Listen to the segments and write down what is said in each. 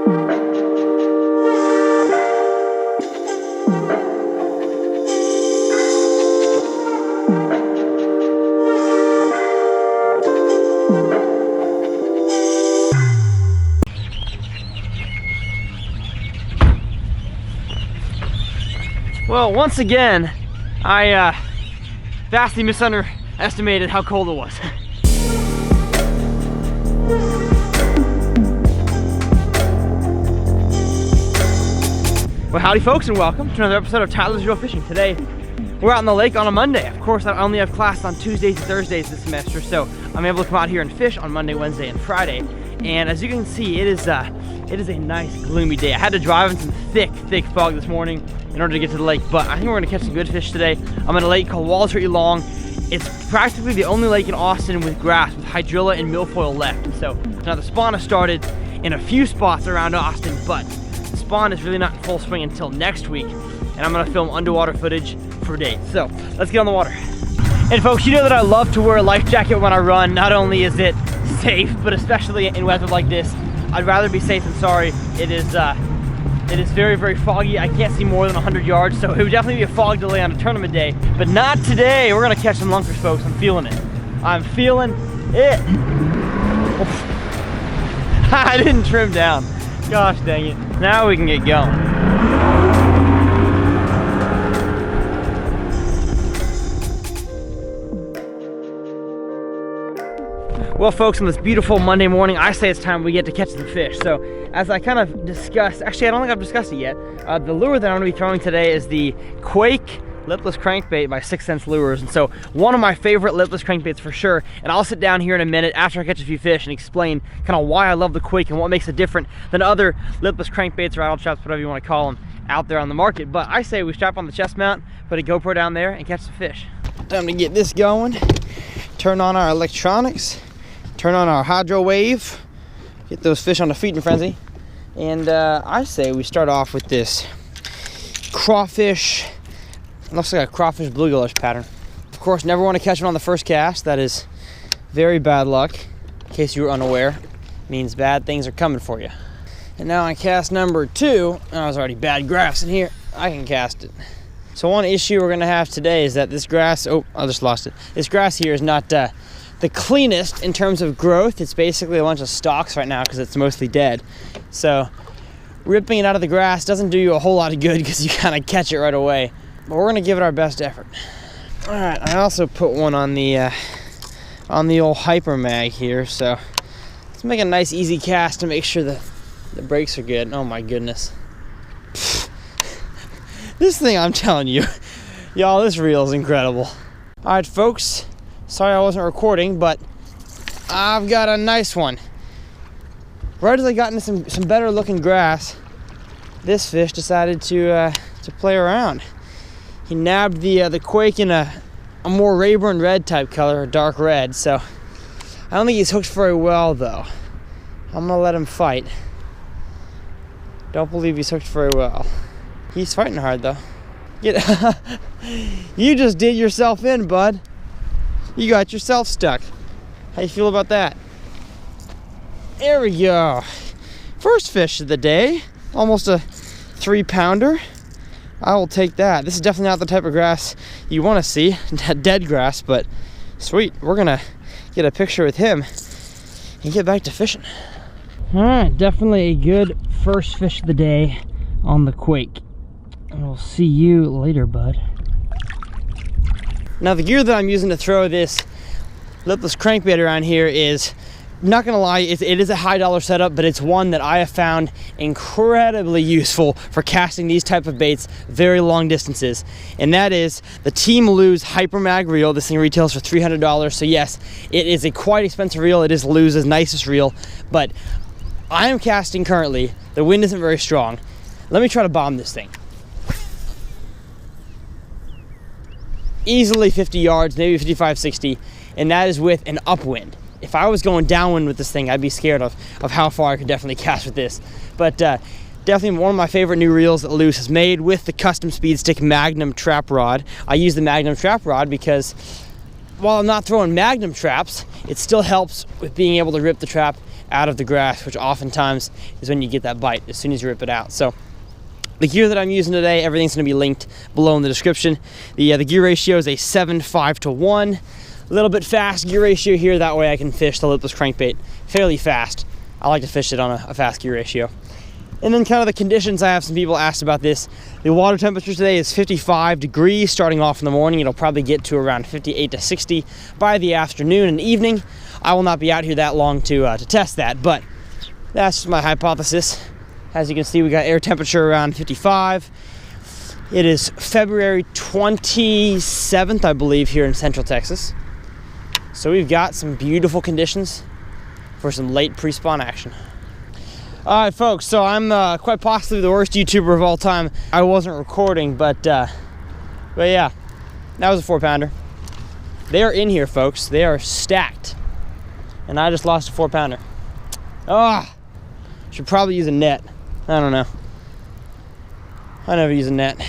Well, once again, I vastly underestimated how cold it was. Well, howdy folks, and welcome to another episode of Tyler's Real Fishing. Today, we're out on the lake on a Monday. Of course, I only have class on Tuesdays and Thursdays this semester, so I'm able to come out here and fish on Monday, Wednesday, and Friday. And as you can see, it is a nice gloomy day. I had to drive in some thick fog this morning in order to get to the lake, but I think we're gonna catch some good fish today. I'm at a lake called Walter E. Long. It's practically the only lake in Austin with grass, with hydrilla and milfoil left. And so now the spawn has started in a few spots around Austin, but the spawn is really not in full swing until next week, and I'm gonna film underwater footage for days. So let's get on the water. And folks, you know that I love to wear a life jacket when I run. Not only is it safe, but especially in weather like this, I'd rather be safe than sorry. It is very foggy. I can't see more than 100 yards, so it would definitely be a fog delay on a tournament day, but not today. We're gonna catch some lunkers, folks. I'm feeling it. I'm feeling it. I didn't trim down. Gosh dang it. Now we can get going. Well, folks, on this beautiful Monday morning, I say it's time we get to catch some fish. So, as I kind of discussed, actually, I don't think I've discussed it yet. The lure that I'm gonna be throwing today is the Quake Lipless Crankbait by 6 Sense Lures. And so, one of my favorite lipless crankbaits for sure. And I'll sit down here in a minute after I catch a few fish and explain kind of why I love the Quake and what makes it different than other lipless crankbaits or rattle traps, whatever you want to call them, out there on the market. But I say we strap on the chest mount, put a GoPro down there, and catch some fish. Time to get this going. Turn on our electronics. Turn on our hydro wave, get those fish on the feeding frenzy, and I say we start off with this crawfish. Looks like a crawfish bluegillish pattern. Of course, never want to catch it on the first cast. That is very bad luck. In case you were unaware, it means bad things are coming for you. And now on cast number 2, oh, there's already bad grass in here. I can cast it. So one issue we're gonna have today is that this grass, oh, I just lost it. This grass here is not the cleanest in terms of growth. It's basically a bunch of stalks right now because it's mostly dead. So ripping it out of the grass doesn't do you a whole lot of good because you kind of catch it right away. But we're gonna give it our best effort. All right, I also put one on the old hyper mag here. So let's make a nice easy cast to make sure that the brakes are good. Oh my goodness. This thing, I'm telling you, y'all, this reel is incredible. All right, folks. Sorry I wasn't recording, but I've got a nice one. Right as I got into some better looking grass, this fish decided to play around. He nabbed the Quake in a more Rayburn red type color, a dark red, so I don't think he's hooked very well though. I'm gonna let him fight. Don't believe he's hooked very well. He's fighting hard though. You just did yourself in, bud. You got yourself stuck. How you feel about that? There we go. First fish of the day. Almost a 3-pounder. I will take that. This is definitely not the type of grass you want to see. Dead grass, but sweet. We're gonna get a picture with him and get back to fishing. All right, definitely a good first fish of the day on the Quake. And we'll see you later, bud. Now the gear that I'm using to throw this lipless crankbait around here is, not gonna lie, it is a high dollar setup, but it's one that I have found incredibly useful for casting these type of baits very long distances. And that is the Team Lew's Hyper Mag reel. This thing retails for $300. So yes, it is a quite expensive reel. It is Lew's nicest reel, but I am casting currently. The wind isn't very strong. Let me try to bomb this thing. Easily 50 yards, maybe 55, 60, and that is with an upwind. If I was going downwind with this thing, I'd be scared of how far I could definitely cast with this. But definitely one of my favorite new reels that Lew's has made with the custom Speed Stick Magnum trap rod. I use the Magnum trap rod because while I'm not throwing Magnum traps, it still helps with being able to rip the trap out of the grass, which oftentimes is when you get that bite, as soon as you rip it out. So the gear that I'm using today, everything's gonna be linked below in the description. The gear ratio is a 7:5:1. A little bit fast gear ratio here, that way I can fish the lipless crankbait fairly fast. I like to fish it on a fast gear ratio. And then kind of the conditions, I have some people asked about this. The water temperature today is 55 degrees starting off in the morning. It'll probably get to around 58 to 60 by the afternoon and evening. I will not be out here that long to test that, but that's just my hypothesis. As you can see, we got air temperature around 55. It is February 27th, I believe, here in Central Texas. So we've got some beautiful conditions for some late pre-spawn action. All right, folks, so I'm quite possibly the worst YouTuber of all time. I wasn't recording, but yeah, that was a 4-pounder. They are in here, folks. They are stacked. And I just lost a 4-pounder. Ah, should probably use a net. I don't know. I never use a net.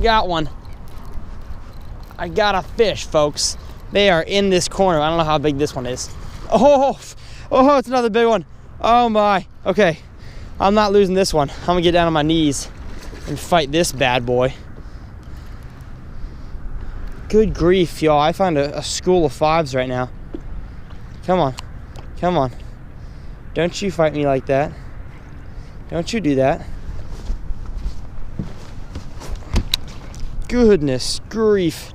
Got one. I got a fish, folks. They are in this corner. I don't know how big this one is. Oh, it's another big one. Oh my. Okay, I'm not losing this one. I'm gonna get down on my knees and fight this bad boy. Good grief, y'all. I found a school of 5s right now. Come on, come on. Don't you fight me like that. Don't you do that. Goodness grief.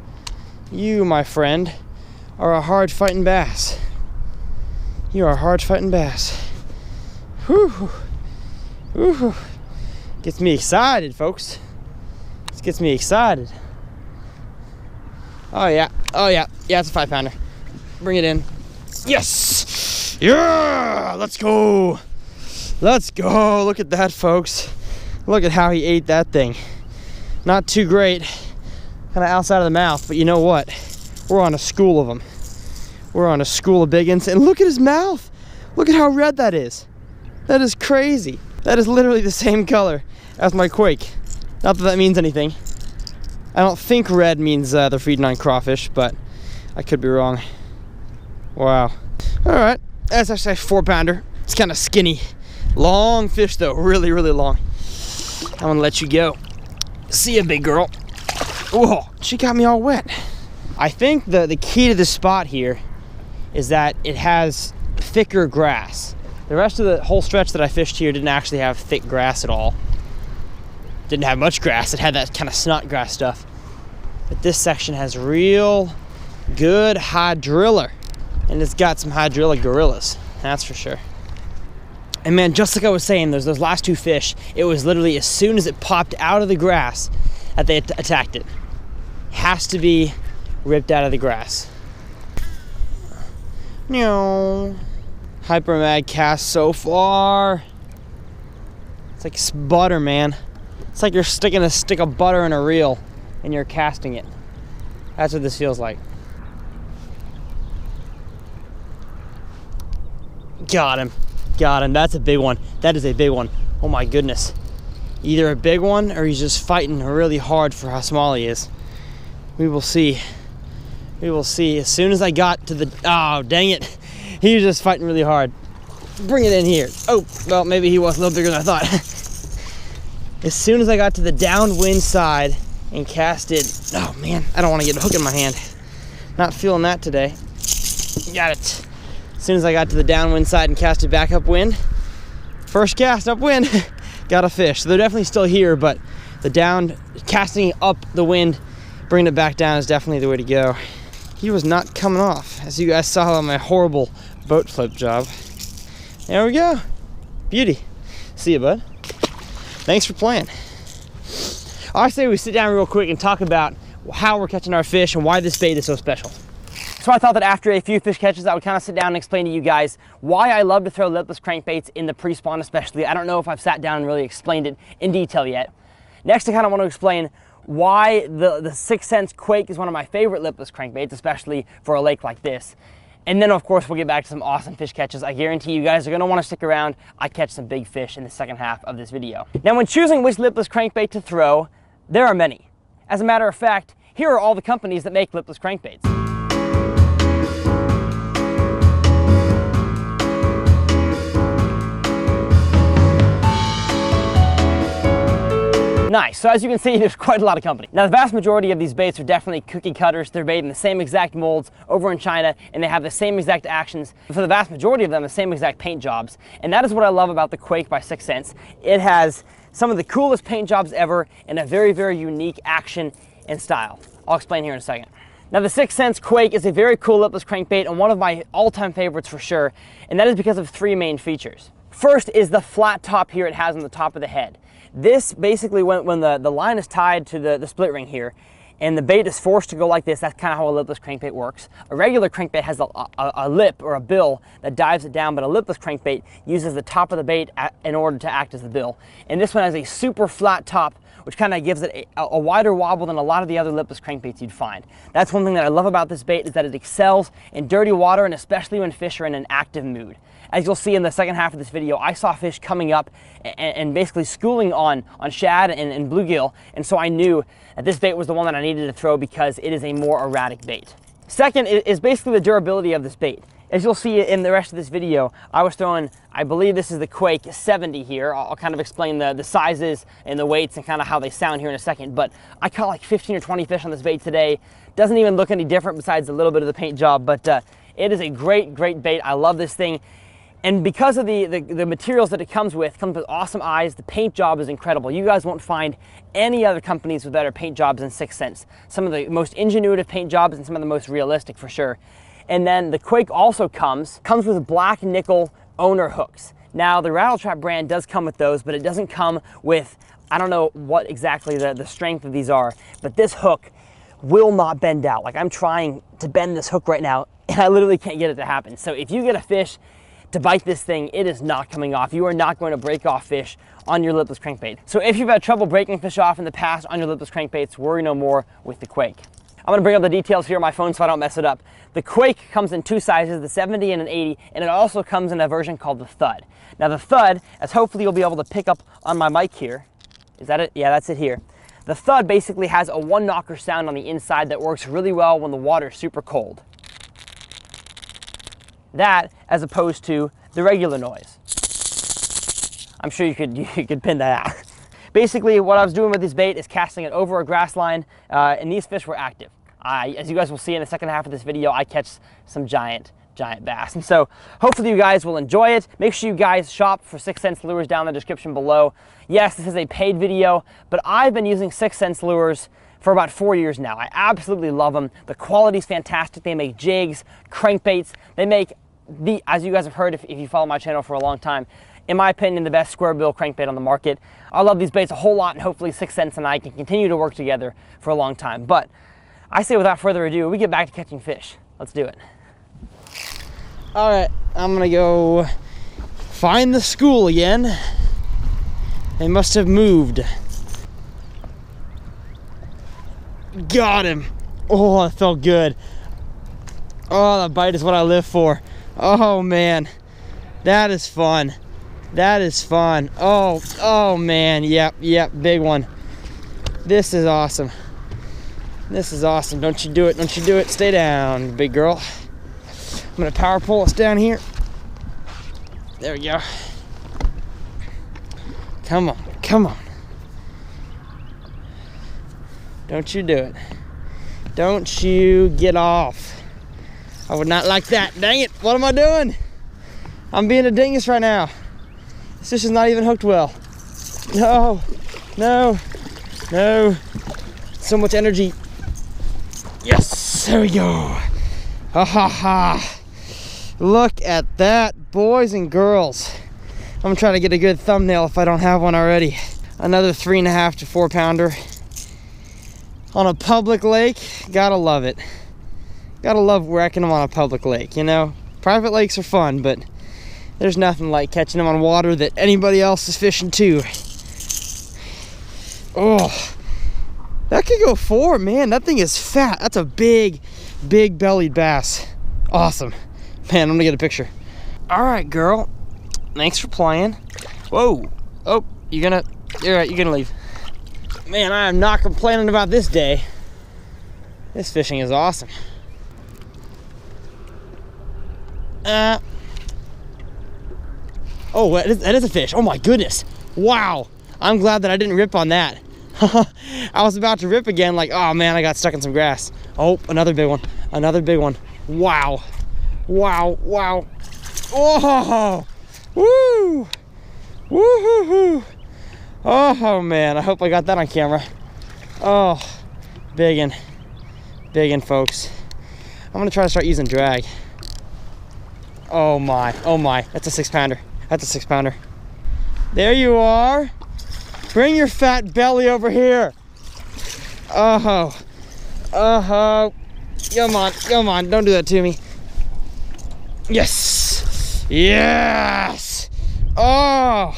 You, my friend, are a hard fighting bass. You are a hard fighting bass. Whew. Whew. Gets me excited, folks. This gets me excited. Oh yeah, oh yeah. Yeah, it's a 5-pounder. Bring it in. Yes! Yeah! Let's go! Let's go! Look at that, folks. Look at how he ate that thing. Not too great. Kind of outside of the mouth, but you know what? We're on a school of them. We're on a school of biggins, and look at his mouth. Look at how red that is. That is crazy. That is literally the same color as my quake. Not that that means anything. I don't think red means they're feeding on crawfish, but I could be wrong. Wow. All right, that's actually a 4-pounder. It's kind of skinny. Long fish though, really, really long. I'm gonna let you go. See ya, big girl. Whoa, she got me all wet. I think the key to this spot here is that it has thicker grass. The rest of the whole stretch that I fished here didn't actually have thick grass at all. Didn't have much grass. It had that kind of snot grass stuff. But this section has real good hydrilla. And it's got some hydrilla gorillas, that's for sure. And man, just like I was saying, those last 2 fish, it was literally as soon as it popped out of the grass that they attacked it. Has to be ripped out of the grass. No. Hyper mag cast so far. It's like butter, man. It's like you're sticking a stick of butter in a reel and you're casting it. That's what this feels like. Got him. Got him. That's a big one. That is a big one. Oh my goodness. Either a big one or he's just fighting really hard for how small he is. We will see. We will see. As soon as I got to the... Oh, dang it. He was just fighting really hard. Bring it in here. Oh, well, maybe he was a little bigger than I thought. As soon as I got to the downwind side and casted... Oh, man. I don't want to get a hook in my hand. Not feeling that today. Got it. As soon as I got to the downwind side and casted back upwind, first cast upwind, got a fish. So they're definitely still here, but the casting up the wind, bringing it back down is definitely the way to go. He was not coming off, as you guys saw on my horrible boat flip job. There we go. Beauty. See you, bud. Thanks for playing. I say we sit down real quick and talk about how we're catching our fish and why this bait is so special. So I thought that after a few fish catches, I would kind of sit down and explain to you guys why I love to throw lipless crankbaits in the pre-spawn especially. I don't know if I've sat down and really explained it in detail yet. Next, I kind of want to explain why the 6 cents quake is one of my favorite lipless crankbaits, especially for a lake like this. And then of course, we'll get back to some awesome fish catches. I guarantee you guys are gonna wanna stick around. I catch some big fish in the second half of this video. Now when choosing which lipless crankbait to throw, There are many. As a matter of fact, here are all the companies that make lipless crankbaits. Nice, so as you can see, there's quite a lot of company. Now, the vast majority of these baits are definitely cookie cutters. They're made in the same exact molds over in China, and they have the same exact actions. For the vast majority of them, the same exact paint jobs. And that is what I love about the Quake by 6th Sense. It has some of the coolest paint jobs ever and a very, very unique action and style. I'll explain here in a second. Now, the 6th Sense Quake is a very cool lipless crankbait and one of my all-time favorites for sure, and that is because of 3 main features. First is the flat top here it has on the top of the head. This basically, when the line is tied to the split ring here, and the bait is forced to go like this, that's kind of how a lipless crankbait works. A regular crankbait has a lip or a bill that dives it down, but a lipless crankbait uses the top of the bait in order to act as the bill. And this one has a super flat top, which kind of gives it a wider wobble than a lot of the other lipless crankbaits you'd find. That's one thing that I love about this bait, is that it excels in dirty water, and especially when fish are in an active mood. As you'll see in the second half of this video, I saw fish coming up and basically schooling on shad and bluegill, and so I knew that this bait was the one that I needed to throw because it is a more erratic bait. Second is basically the durability of this bait. As you'll see in the rest of this video, I was throwing, I believe this is the Quake 70 here. I'll kind of explain the sizes and the weights and kind of how they sound here in a second, but I caught like 15 or 20 fish on this bait today. Doesn't even look any different besides a little bit of the paint job, but it is a great, great bait. I love this thing. And because of the materials that it comes with awesome eyes, the paint job is incredible. You guys won't find any other companies with better paint jobs than 6th Sense. Some of the most ingenuitive paint jobs and some of the most realistic for sure. And then the Quake also comes with black nickel owner hooks. Now, the Rattle Trap brand does come with those, but it doesn't come with, I don't know what exactly the strength of these are, but this hook will not bend out. Like, I'm trying to bend this hook right now, and I literally can't get it to happen. So if you get a fish to bite this thing, it is not coming off. You are not going to break off fish on your lipless crankbait. So if you've had trouble breaking fish off in the past on your lipless crankbaits, worry no more with the Quake. I'm gonna bring up the details here on my phone so I don't mess it up. The Quake comes in 2 sizes, the 70 and an 80, and it also comes in a version called the Thud. Now the Thud, as hopefully you'll be able to pick up on my mic here, is that it? Yeah, that's it here. The Thud basically has a 1-knocker sound on the inside that works really well when the water's super cold. That, as opposed to the regular noise. I'm sure you could pin that out. Basically, what I was doing with this bait is casting it over a grass line, and these fish were active. As you guys will see in the second half of this video, I catch some giant bass. And so hopefully you guys will enjoy it. Make sure you guys shop for 6th Sense lures down in the description below. Yes, this is a paid video, but I've been using 6th Sense lures for about 4 years now. I absolutely love them. The quality's fantastic. They make jigs, crankbaits. They make as you guys have heard if you follow my channel for a long time, in my opinion, the best square bill crankbait on the market. I love these baits a whole lot, and hopefully 6th Sense and I can continue to work together for a long time. But I say without further ado, we get back to catching fish. Let's do it. All right, I'm gonna go find the school again. They must have moved. Got him. Oh, that felt good. Oh, that bite is what I live for. Oh man, that is fun. That is fun. Oh man, yep, big one. This is awesome. This is awesome. Don't you do it, don't you do it. Stay down, big girl. I'm gonna power pull us down here. There we go. Come on, come on. Don't you do it. Don't you get off. I would not like that. Dang it, what am I doing? I'm being a dingus right now. This fish is not even hooked well. No, no, no. So much energy. Yes, there we go. Ha ha ha. Look at that, boys and girls. I'm trying to get a good thumbnail if I don't have one already. Another 3.5 to 4 pounder on a public lake. Gotta love it. Gotta love wrecking them on a public lake, you know? Private lakes are fun, but there's nothing like catching them on water that anybody else is fishing too. Oh, that could go 4, man. That thing is fat. That's a big bellied bass. Awesome. Man, I'm gonna get a picture. All right, girl. Thanks for playing. Whoa. Oh, you're right, you're gonna leave. Man, I am not complaining about this day. This fishing is awesome. Oh, that is a fish. Oh my goodness. Wow. I'm glad that I didn't rip on that. I was about to rip again, like, oh man, I got stuck in some grass. Oh, another big one. Another big one. Wow. Wow, wow. Oh, woo. Woo-hoo-hoo. Oh man, I hope I got that on camera. Oh, biggin', folks. I'm gonna try to start using drag. Oh my, that's a 6-pounder. That's a 6-pounder. There you are. Bring your fat belly over here. Oh, come on, don't do that to me. Yes, yes. Oh,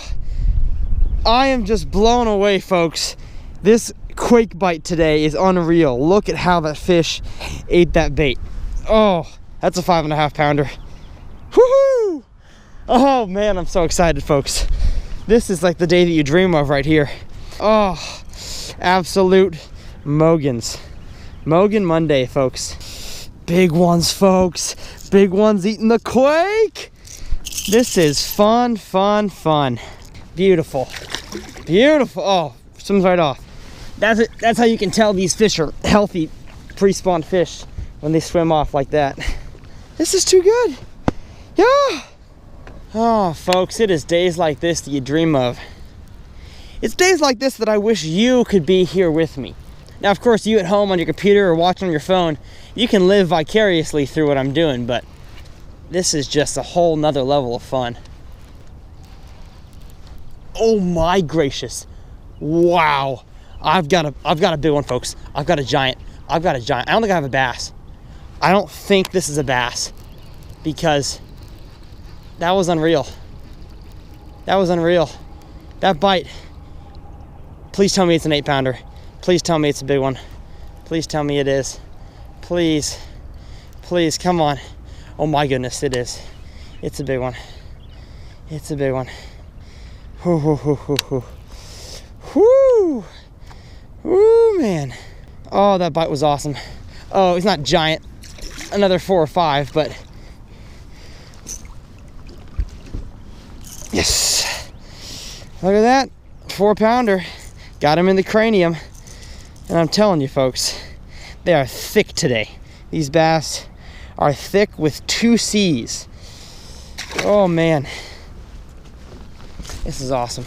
I am just blown away, folks. This quake bite today is unreal. Look at how that fish ate that bait. Oh, that's a 5.5-pounder. Woohoo! Oh man, I'm so excited, folks. This is like the day that you dream of right here. Oh, absolute Mogans. Mogan Monday, folks. Big ones, folks. Big ones eating the quake. This is fun, fun, fun. Beautiful, beautiful. Oh, swims right off. That's it. That's how you can tell these fish are healthy, pre-spawned fish when they swim off like that. This is too good. Yeah. Oh, folks, it is days like this that you dream of. It's days like this that I wish you could be here with me. Now, of course, you at home on your computer or watching on your phone, you can live vicariously through what I'm doing, but this is just a whole nother level of fun. Oh my gracious. Wow. I've got a big one, folks. I've got a giant. I don't think I have a bass. I don't think this is a bass because that was unreal. That was unreal. That bite. Please tell me it's an 8-pounder. Please tell me it's a big one. Please tell me it is. Please. Please, come on. Oh my goodness, it is. It's a big one. It's a big one. Whoo, whoo, whoo, whoo, whoo. Whoo! Woo, man. Oh, that bite was awesome. Oh, it's not giant. Another 4 or 5, but yes. Look at that. 4-pounder. Got him in the cranium. And I'm telling you, folks, they are thick today. These bass are thick with 2 C's. Oh, man. This is awesome.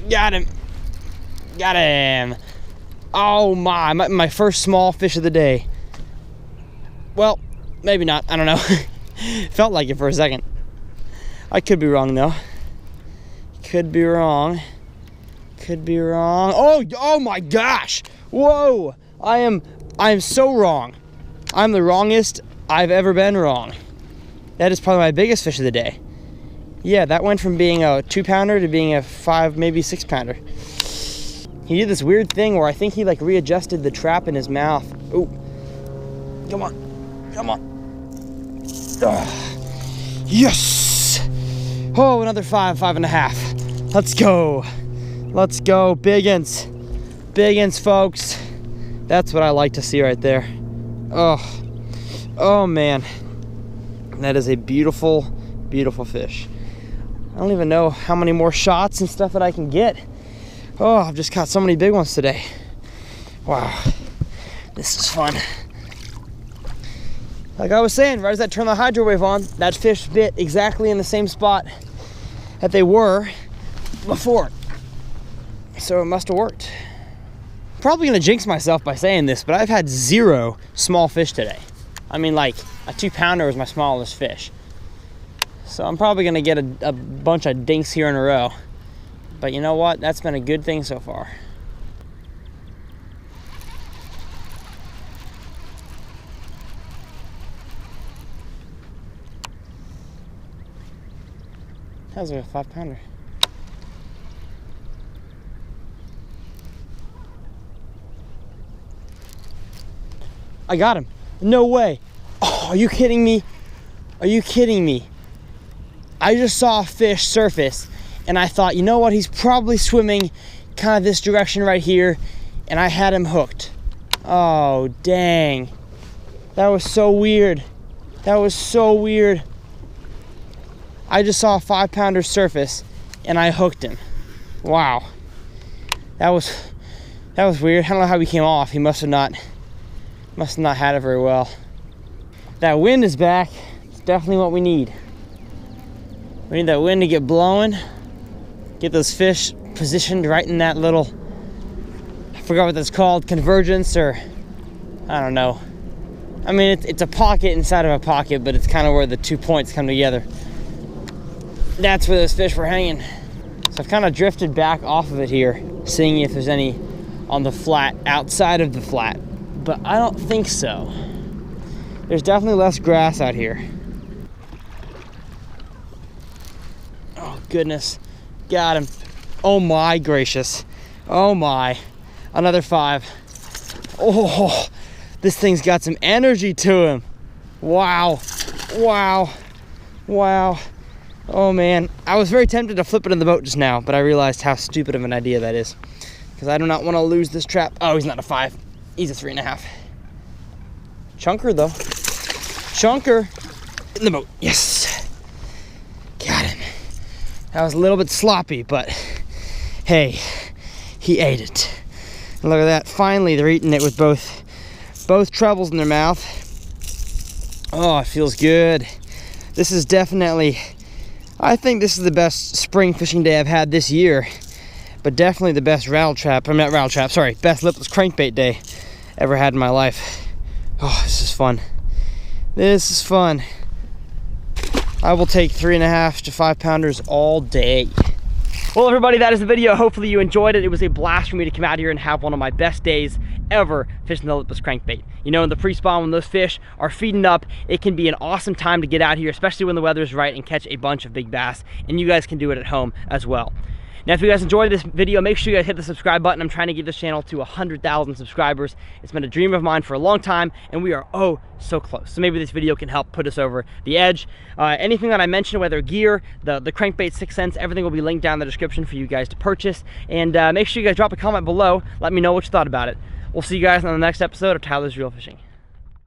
Got him. Got him. Oh my first small fish of the day. Well, maybe not. I don't know. Felt like it for a second. I could be wrong though. Could be wrong. Could be wrong. Oh my gosh. Whoa. I am so wrong. I'm the wrongest I've ever been wrong. That is probably my biggest fish of the day. Yeah, that went from being a 2-pounder to being a 5, maybe 6-pounder. He did this weird thing where I think he like readjusted the trap in his mouth. Oh, come on, come on. Yes. Oh, another 5, 5.5. Let's go. Let's go, biggins. Biggins, folks. That's what I like to see right there. Oh man. That is a beautiful, beautiful fish. I don't even know how many more shots and stuff that I can get. Oh, I've just caught so many big ones today. Wow, this is fun. Like I was saying, right as I turned the hydro wave on, that fish bit exactly in the same spot that they were before. So it must have worked. Probably gonna jinx myself by saying this, but I've had 0 small fish today. I mean, like a 2-pounder was my smallest fish. So I'm probably gonna get a bunch of dinks here in a row. But you know what? That's been a good thing so far. That was like a 5-pounder. I got him. No way. Oh, are you kidding me? Are you kidding me? I just saw a fish surface and I thought, you know what, he's probably swimming kind of this direction right here, and I had him hooked. Oh, dang. That was so weird. That was so weird. I just saw a 5-pounder surface, and I hooked him. Wow. That was weird. I don't know how he came off. He must have not had it very well. That wind is back. It's definitely what we need. We need that wind to get blowing, get those fish positioned right in that little, I forgot what that's called, convergence, or I don't know. I mean, it's a pocket inside of a pocket, but it's kind of where the 2 points come together. That's where those fish were hanging. So I've kind of drifted back off of it here, seeing if there's any on the flat, outside of the flat, but I don't think so. There's definitely less grass out here. Oh goodness, got him. Oh my gracious. Oh my, another 5. Oh, this thing's got some energy to him. Wow, wow, wow. Oh man, I was very tempted to flip it in the boat just now, but I realized how stupid of an idea that is, because I do not want to lose this trap. Oh, he's not a 5. He's a 3.5. Chunker though. Chunker in the boat. Yes. Got him. That was a little bit sloppy, but hey, he ate it. And look at that. Finally, they're eating it with both trebles in their mouth. Oh, it feels good. This is definitely, I think this is the best spring fishing day I've had this year, but definitely the best best lipless crankbait day ever had in my life. Oh, this is fun. This is fun. I will take 3.5 to 5 pounders all day. Well, everybody, that is the video. Hopefully you enjoyed it. It was a blast for me to come out here and have one of my best days ever fishing the lipless crankbait. You know, in the pre-spawn, when those fish are feeding up, it can be an awesome time to get out here, especially when the weather is right, and catch a bunch of big bass. And you guys can do it at home as well. Now, if you guys enjoyed this video, make sure you guys hit the subscribe button. I'm trying to get this channel to 100,000 subscribers. It's been a dream of mine for a long time, and we are oh so close. So maybe this video can help put us over the edge. Anything that I mentioned, whether gear, the crankbait 6 cents, everything will be linked down in the description for you guys to purchase. And make sure you guys drop a comment below. Let me know what you thought about it. We'll see you guys on the next episode of Tyler's Reel Fishing.